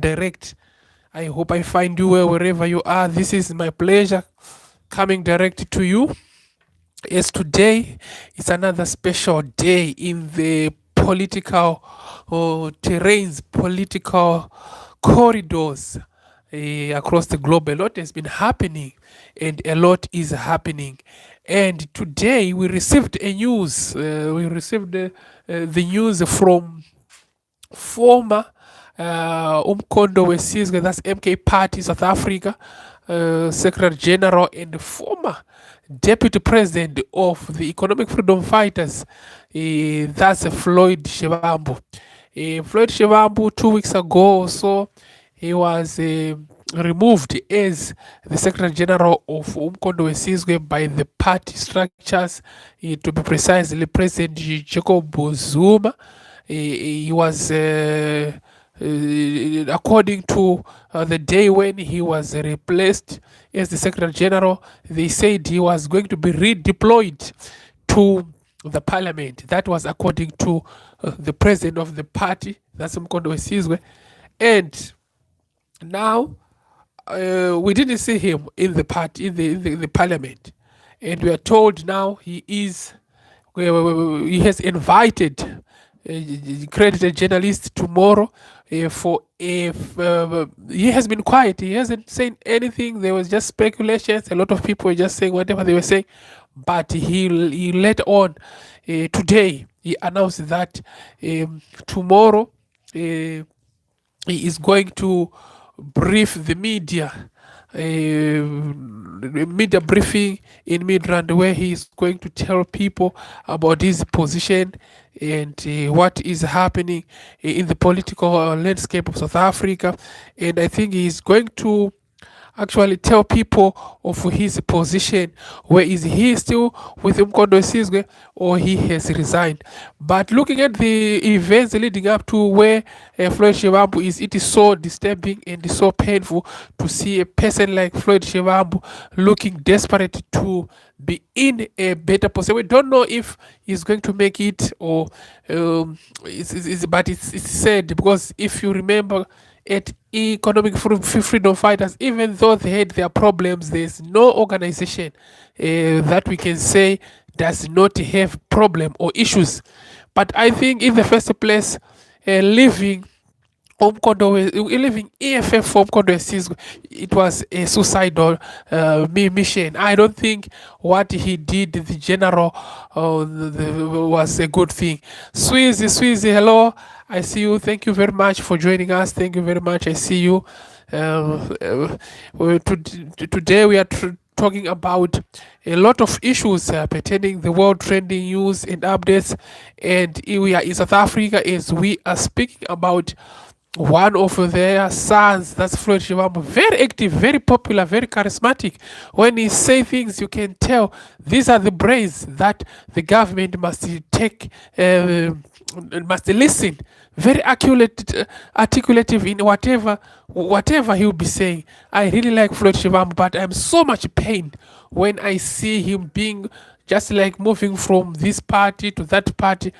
direct. I hope I find you well wherever you are. This is my pleasure coming direct to you. Yes, today is another special day in the political terrains, political corridors across the globe. A lot has been happening, and a lot is happening. And today we received a news. We received the news from former Umkondo Wesizwe, that's MK Party South Africa, Secretary General and former Deputy President of the Economic Freedom Fighters, that's Floyd Shivambu. Floyd Shivambu, 2 weeks ago or so, he was removed as the Secretary General of Umkondo Wesizwe by the party structures, to be precisely President Jacob Zuma. He was according to the day when he was replaced as the Secretary General, they said he was going to be redeployed to the parliament. That was according to the president of the party, that's Mkondo Wesizwe. And now we didn't see him in the party, in the parliament. And we are told now he has invited credited journalist tomorrow for if he has been quiet. He hasn't said anything. There was just speculations. A lot of people were just saying whatever they were saying, but he let on today. He announced that tomorrow he is going to brief the media, media briefing in Midrand, where he is going to tell people about his position and what is happening in the political landscape of South Africa. And I think he is going to actually tell people of his position. Where is he still with Umkondo Wesizwe, or he has resigned? But looking at the events leading up to where Floyd Shivambu is, it is so disturbing and so painful to see a person like Floyd Shivambu looking desperate to be in a better position. We don't know if he's going to make it, or but it's sad, because if you remember, at Economic Freedom Fighters, even though they had their problems, there's no organization that we can say does not have problem or issues. But I think in the first place, leaving EFF from Umkondo Wesizwe, it was a suicidal mission. I don't think what he did, the general, was a good thing. Sweezy, hello. I see you. Thank you very much for joining us. Thank you very much. I see you. Today we are talking about a lot of issues pertaining the world trending news and updates. And we are in South Africa as we are speaking about one of their sons, that's Floyd Shivambu, very active, very popular, very charismatic. When he say things, you can tell these are the brains that the government must take, must listen. Very articulative in whatever he will be saying. I really like Floyd Shivambu, but I'm so much pain when I see him being just like moving from this party to that party.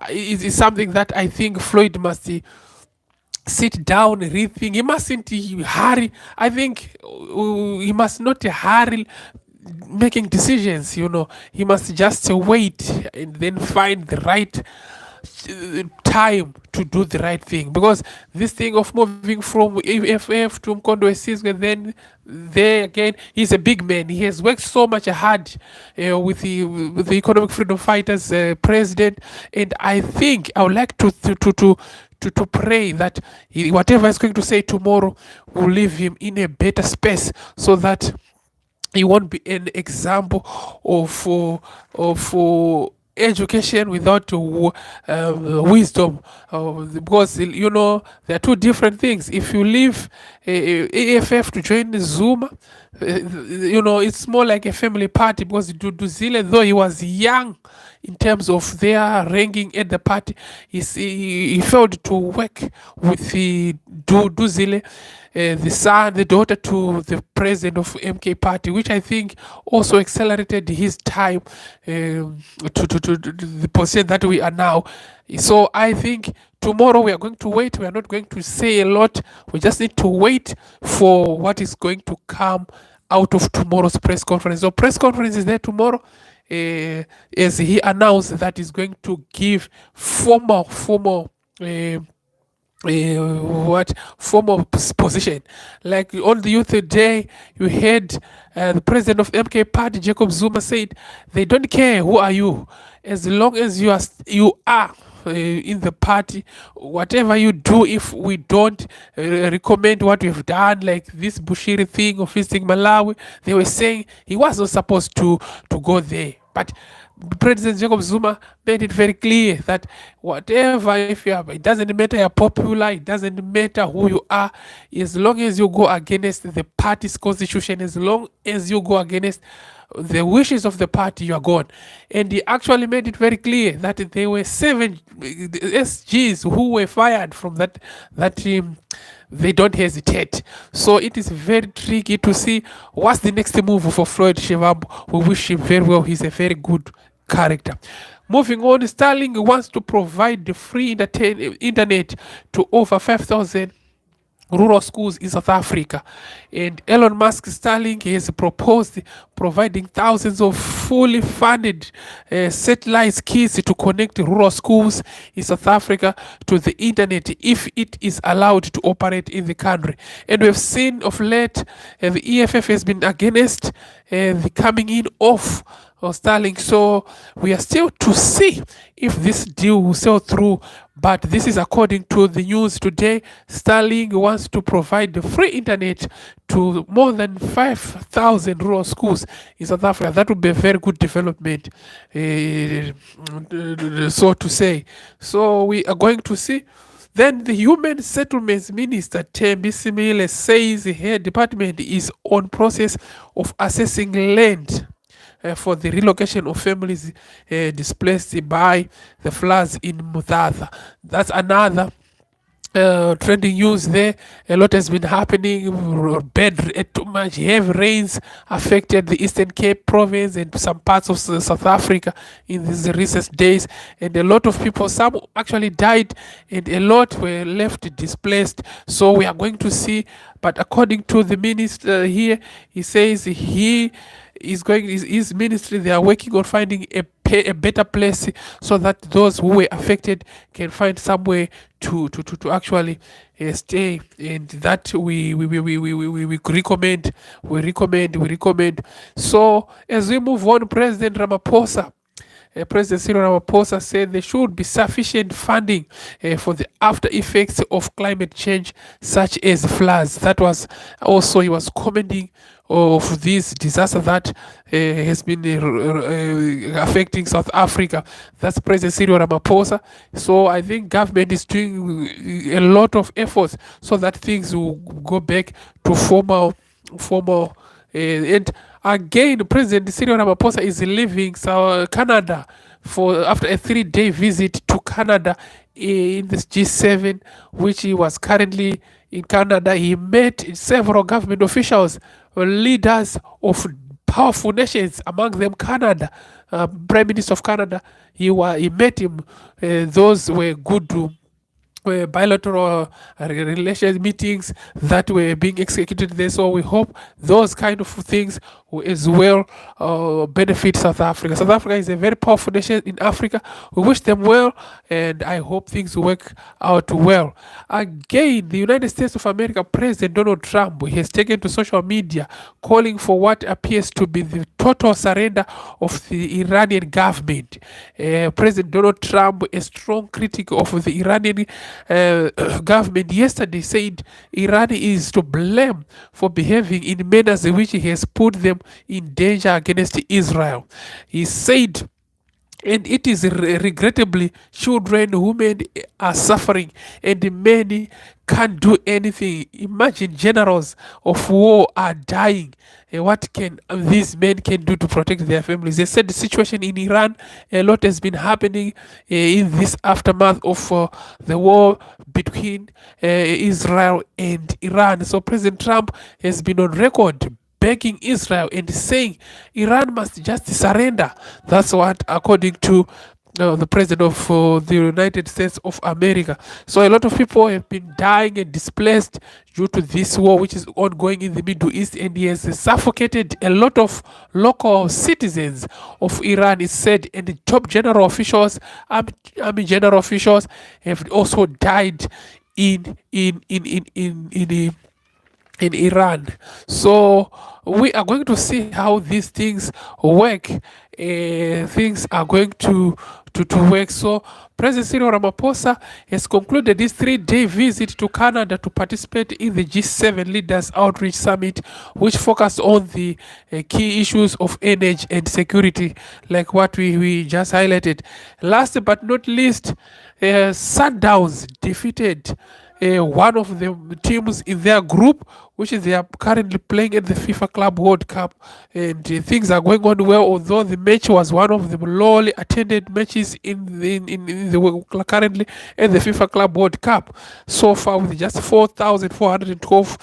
It is something that I think Floyd must sit down, rethink. He mustn't hurry. I think he must not hurry making decisions. He must just wait and then find the right time to do the right thing, because this thing of moving from EFF to Umkondo Wesizwe, then there again, he's a big man. He has worked so much hard with the Economic Freedom Fighters president, and I think I would like to pray that whatever he's going to say tomorrow will leave him in a better space, so that he won't be an example of education without wisdom, because there are two different things. If you leave EFF to join Zuma, it's more like a family party, because Duzile, though he was young in terms of their ranking at the party, he failed to work with the Duzile, the daughter to the president of MK Party, which I think also accelerated his time to the position that we are now. So I think tomorrow we are going to wait. We are not going to say a lot. We just need to wait for what is going to come out of tomorrow's press conference. So press conference is there tomorrow, as he announced that he's going to give formal uh, what formal position. Like on the youth day, you heard the president of MK party, Jacob Zuma, said they don't care who are you, as long as you are in the party. Whatever you do, if we don't recommend what we've done, like this Bushiri thing of visiting Malawi, they were saying he wasn't supposed to go there. But President Jacob Zuma made it very clear that whatever, if you have, it doesn't matter you're popular, it doesn't matter who you are, as long as you go against the party's constitution, as long as you go against the wishes of the party, you are gone. And he actually made it very clear that there were 7 SGs who were fired from that team. They don't hesitate. So it is very tricky to see what's the next move for Floyd Shivambu. We wish him very well. He's a very good character. Moving on, Starlink wants to provide the free internet to over 5,000 rural schools in South Africa. And Elon Musk Starlink has proposed providing thousands of fully funded satellite kits to connect rural schools in South Africa to the internet if it is allowed to operate in the country. And we've seen of late the EFF has been against the coming in of Starlink. So we are still to see if this deal will sell through. But this is according to the news today. Starlink wants to provide the free internet to more than 5,000 rural schools in South Africa. That would be a very good development, so to say. So we are going to see. Then the Human Settlements Minister Thembi Simile says her department is on process of assessing land for the relocation of families displaced by the floods in Muthatha. That's another trending news there. A lot has been happening. Too much heavy rains affected the Eastern Cape province and some parts of South Africa in these recent days, and a lot of people, some actually died and a lot were left displaced. So we are going to see, but according to the minister here, he says his ministry, they are working on finding a better place so that those who were affected can find somewhere to actually stay, and that we recommend. So as we move on, President Ramaphosa, President Cyril Ramaphosa said there should be sufficient funding for the after effects of climate change, such as floods. That was also, he was commenting of this disaster that has been affecting South Africa. That's President Cyril Ramaphosa. So I think government is doing a lot of efforts so that things will go back to formal and again, President Cyril Ramaphosa is leaving Canada for after a 3-day visit to Canada in this G7, which he was currently in Canada. He met several government officials, leaders of powerful nations, among them Canada. Prime Minister of Canada, he met him. Those were good bilateral relations meetings that were being executed there. So we hope those kind of things will as well benefit South Africa. South Africa is a very powerful nation in Africa. We wish them well, and I hope things work out well. Again, the United States of America President Donald Trump has taken to social media calling for what appears to be the total surrender of the Iranian government. President Donald Trump, a strong critic of the Iranian government, yesterday said Iran is to blame for behaving in manners which he has put them in danger against Israel. He said, and it is regrettably children, women are suffering, and many can't do anything. Imagine generals of war are dying. What can these men can do to protect their families? They said the situation in Iran, a lot has been happening in this aftermath of the war between Israel and Iran. So President Trump has been on record begging Israel and saying Iran must just surrender. That's what, according to the president of the United States of America. So a lot of people have been dying and displaced due to this war, which is ongoing in the Middle East, and he has suffocated a lot of local citizens of Iran. Is said, and the top general officials, army general officials, have also died in Iran. So we are going to see how these things work. Things are going to work. So President Cyril Ramaphosa has concluded this 3-day visit to Canada to participate in the G7 Leaders Outreach Summit, which focused on the key issues of energy and security, like what we just highlighted. Last but not least, Sundowns defeated one of the teams in their group, which is they are currently playing at the FIFA Club World Cup, and things are going on well. Although the match was one of the lowly attended matches currently at the FIFA Club World Cup, so far with just 4,412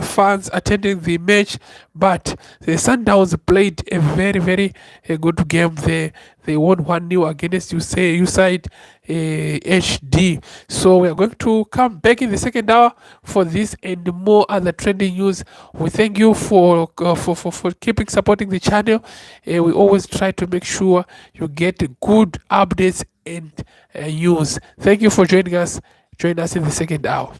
fans attending the match. But the Sundowns played a very good game. They won 1-0 against USAID HD. So we are going to come back in the second hour for this and more other trending news. We thank you for keeping supporting the channel. We always try to make sure you get good updates and news. Thank you for joining us. Join us in the second hour.